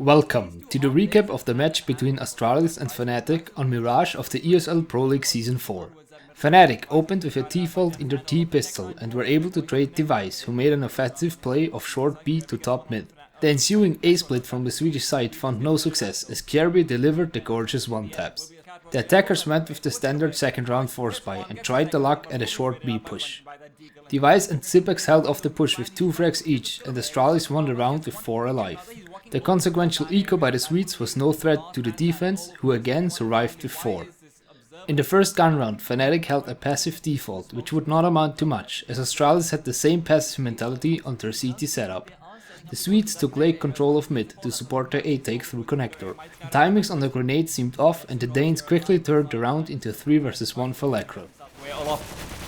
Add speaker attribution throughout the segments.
Speaker 1: Welcome to the recap of the match between Astralis and Fnatic on Mirage of the ESL Pro League Season 4. Fnatic opened with a T-fault in their T-pistol and were able to trade Device, who made an offensive play of short B to top mid. The ensuing A-split from the Swedish side found no success as Kjærby delivered the gorgeous one-taps. The attackers went with the standard second round force buy and tried the luck at a short B push. Device and Zipex held off the push with 2 frags each, and Astralis won the round with 4 alive. The consequential eco by the Swedes was no threat to the defense, who again survived with 4. In the first gun round, Fnatic held a passive default, which would not amount to much, as Astralis had the same passive mentality on their CT setup. The Swedes took late control of mid to support their A-take through connector. The timings on the grenade seemed off, and the Danes quickly turned the round into a 3 vs 1 for Lekr.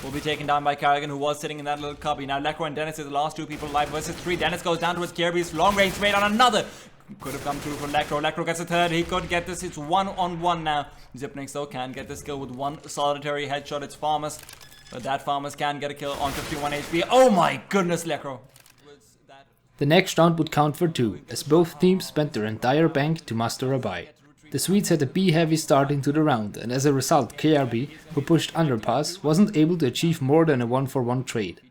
Speaker 2: Will be taken down by Carrigan, who was sitting in that little cubby. Now Lekr and Dennis are the last 2 people alive versus 3. Dennis goes down towards Kjærby's long range trade on another. Could have come through for Lekr. Lekr gets a third. He could get this. It's 1-on-1 now. Xyp9x though can get this kill with 1 solitary headshot. It's Farmers, but that Farmers can get a kill on 51 HP. Oh my goodness, Lekr.
Speaker 1: The next round would count for 2, as both teams spent their entire bank to muster a buy. The Swedes had a B-heavy start into the round, and as a result Kjærby, who pushed underpass, wasn't able to achieve more than a 1-for-1 trade.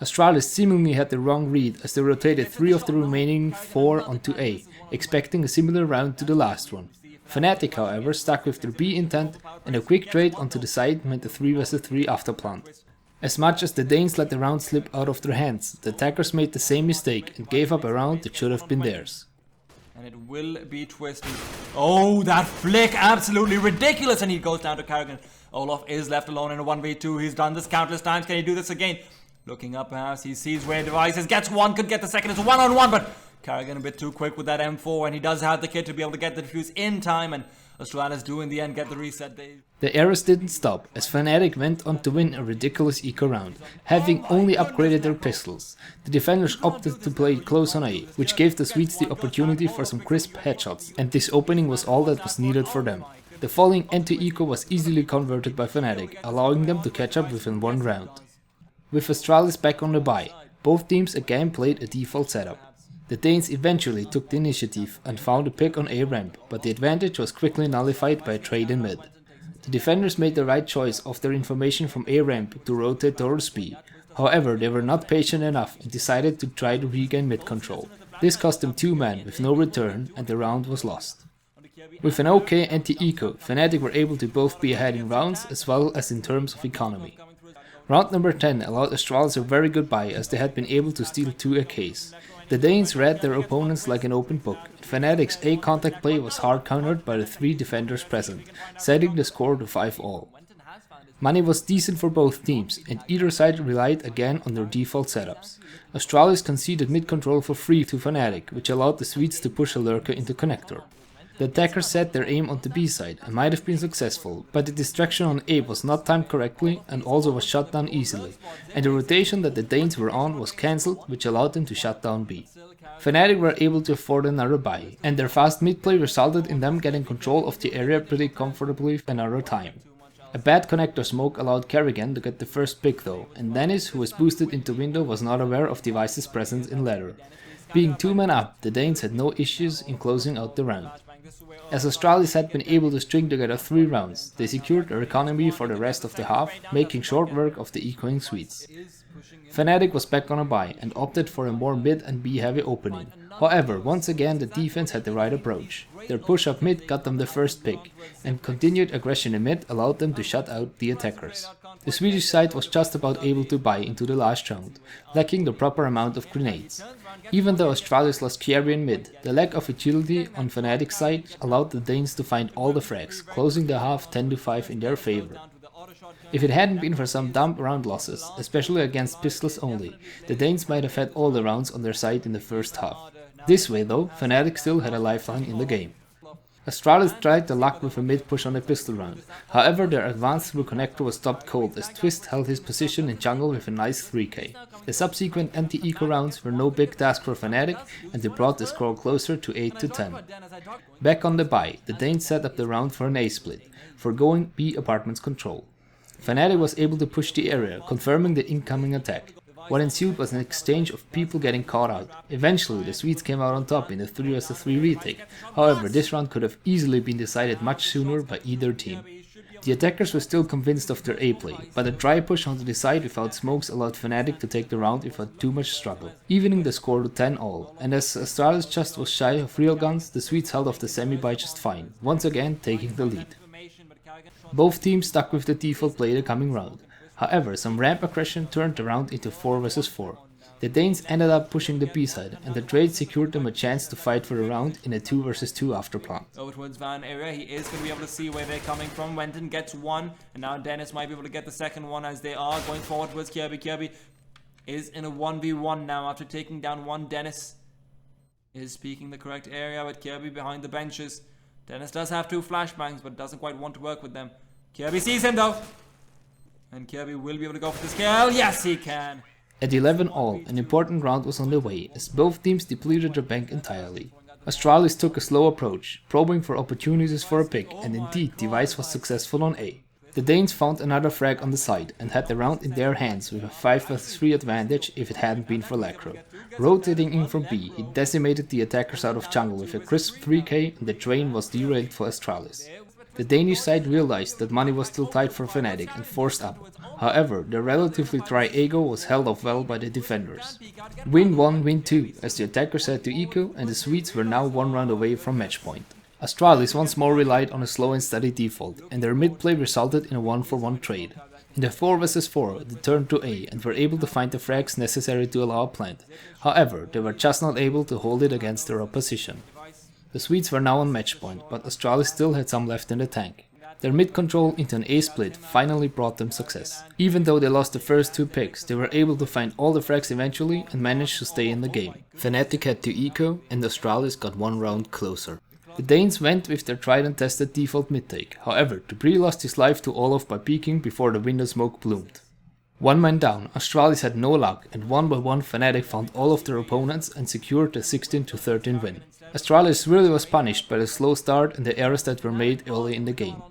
Speaker 1: Astralis seemingly had the wrong read as they rotated 3 of the remaining 4 onto A, expecting a similar round to the last one. Fnatic, however, stuck with their B intent, and a quick trade onto the side meant a 3 vs 3 afterplant. As much as the Danes let the round slip out of their hands, the attackers made the same mistake and gave up a round that should have been theirs.
Speaker 2: And it will be twisted. Oh, that flick! Absolutely ridiculous! And he goes down to Carrigan. Olaf is left alone in a 1v2. He's done this countless times. Can he do this again? Looking up perhaps, he sees where Device is. Gets one, could get the second. It's a 1-on-1, but Carrigan a bit too quick with that M4. And he does have the kit to be able to get the defuse in time. And Astralis do in the end get the reset.
Speaker 1: The errors didn't stop, as Fnatic went on to win a ridiculous eco round, having only upgraded their pistols. The defenders opted to play close on A, which gave the Swedes the opportunity for some crisp headshots, and this opening was all that was needed for them. The falling anti-eco was easily converted by Fnatic, allowing them to catch up within 1 round. With Astralis back on the buy, both teams again played a default setup. The Danes eventually took the initiative and found a pick on A ramp, but the advantage was quickly nullified by a trade in mid. The defenders made the right choice of their information from A ramp to rotate towards B. However, they were not patient enough and decided to try to regain mid control. This cost them 2 men with no return, and the round was lost. With an OK anti-eco, Fnatic were able to both be ahead in rounds as well as in terms of economy. Round number 10 allowed Astralis a very good buy, as they had been able to steal 2 AKs. The Danes read their opponents like an open book, and Fnatic's A contact play was hard countered by the 3 defenders present, setting the score to 5-all. Money was decent for both teams, and either side relied again on their default setups. Astralis conceded mid control for free to Fnatic, which allowed the Swedes to push a lurker into connector. The attackers set their aim on the B side and might have been successful, but the distraction on A was not timed correctly and also was shut down easily, and the rotation that the Danes were on was cancelled, which allowed them to shut down B. Fnatic were able to afford another buy, and their fast mid play resulted in them getting control of the area pretty comfortably another time. A bad connector smoke allowed Carrigan to get the first pick though, and Dennis, who was boosted into window, was not aware of Device's presence in ladder. Being 2 men up, the Danes had no issues in closing out the round. As Astralis had been able to string together 3 rounds, they secured their economy for the rest of the half, making short work of the ecoing Swedes. Fnatic was back on a buy and opted for a more mid and B heavy opening. However, once again the defense had the right approach. Their push up mid got them the first pick, and continued aggression in mid allowed them to shut out the attackers. The Swedish side was just about able to buy into the last round, lacking the proper amount of grenades. Even though Astralis lost Kjærby in mid, the lack of agility on Fnatic's side allowed the Danes to find all the frags, closing the half 10-5 in their favor. If it hadn't been for some dumb round losses, especially against pistols only, the Danes might have had all the rounds on their side in the first half. This way though, Fnatic still had a lifeline in the game. Astralis tried the luck with a mid push on the pistol round, however their advance through connector was stopped cold as Twist held his position in jungle with a nice 3k. The subsequent anti-eco rounds were no big task for Fnatic, and they brought the score closer to 8-10. Back on the buy, the Danes set up the round for an A-split, foregoing B apartment's control. Fnatic was able to push the area, confirming the incoming attack. What ensued was an exchange of people getting caught out. Eventually, the Swedes came out on top in a 3 vs 3 retake. However, this round could have easily been decided much sooner by either team. The attackers were still convinced of their A play, but a dry push onto the side without smokes allowed Fnatic to take the round without too much struggle, evening the score to 10-all, and as Astralis just was shy of real guns, the Swedes held off the semi by just fine, once again taking the lead. Both teams stuck with the default play the coming round. However, some ramp aggression turned the round into 4 vs 4. The Danes ended up pushing the B side, and the trade secured them a chance to fight for the round in a 2 vs 2 after plan.
Speaker 2: Over towards Van area, he is going to be able to see where they're coming from. Wenton gets one, and now Dennis might be able to get the second one as they are going forward towards Kirby. Kirby is in a 1v1 now after taking down one. Dennis is peeking the correct area with Kirby behind the benches. Dennis does have 2 flashbangs, but doesn't quite want to work with them. Kirby sees him though, and Kirby will be able to go for this kill. Yes, he can.
Speaker 1: At 11-all, an important round was on the way, as both teams depleted their bank entirely. Astralis took a slow approach, probing for opportunities for a pick, and indeed Device was successful on A. The Danes found another frag on the side, and had the round in their hands with a 5 vs 3 advantage if it hadn't been for Lacro. Rotating in from B, he decimated the attackers out of jungle with a crisp 3k, and the train was derailed for Astralis. The Danish side realized that money was still tight for Fnatic and forced up. However, the relatively dry Ego was held off well by the defenders. Win 1, win 2, as the attackers had to eco and the Swedes were now 1 round away from match point. Astralis once more relied on a slow and steady default, and their mid play resulted in a 1-for-1 trade. In the 4 vs 4, they turned to A and were able to find the frags necessary to allow a plant. However, they were just not able to hold it against their opposition. The Swedes were now on match point, but Astralis still had some left in the tank. Their mid control into an A split finally brought them success. Even though they lost the first 2 picks, they were able to find all the frags eventually and managed to stay in the game. Fnatic had to eco and Astralis got 1 round closer. The Danes went with their tried and tested default mid take, however Debris lost his life to Olaf by peeking before the window smoke bloomed. 1 man down, Astralis had no luck, and 1 by 1 Fnatic found all of their opponents and secured the 16-13 win. Astralis really was punished by the slow start and the errors that were made early in the game.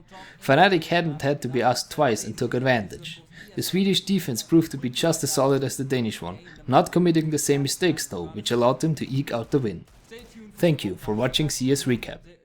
Speaker 1: Fnatic hadn't had to be asked twice and took advantage. The Swedish defense proved to be just as solid as the Danish one, not committing the same mistakes though, which allowed them to eke out the win. Thank you for watching CS Recap.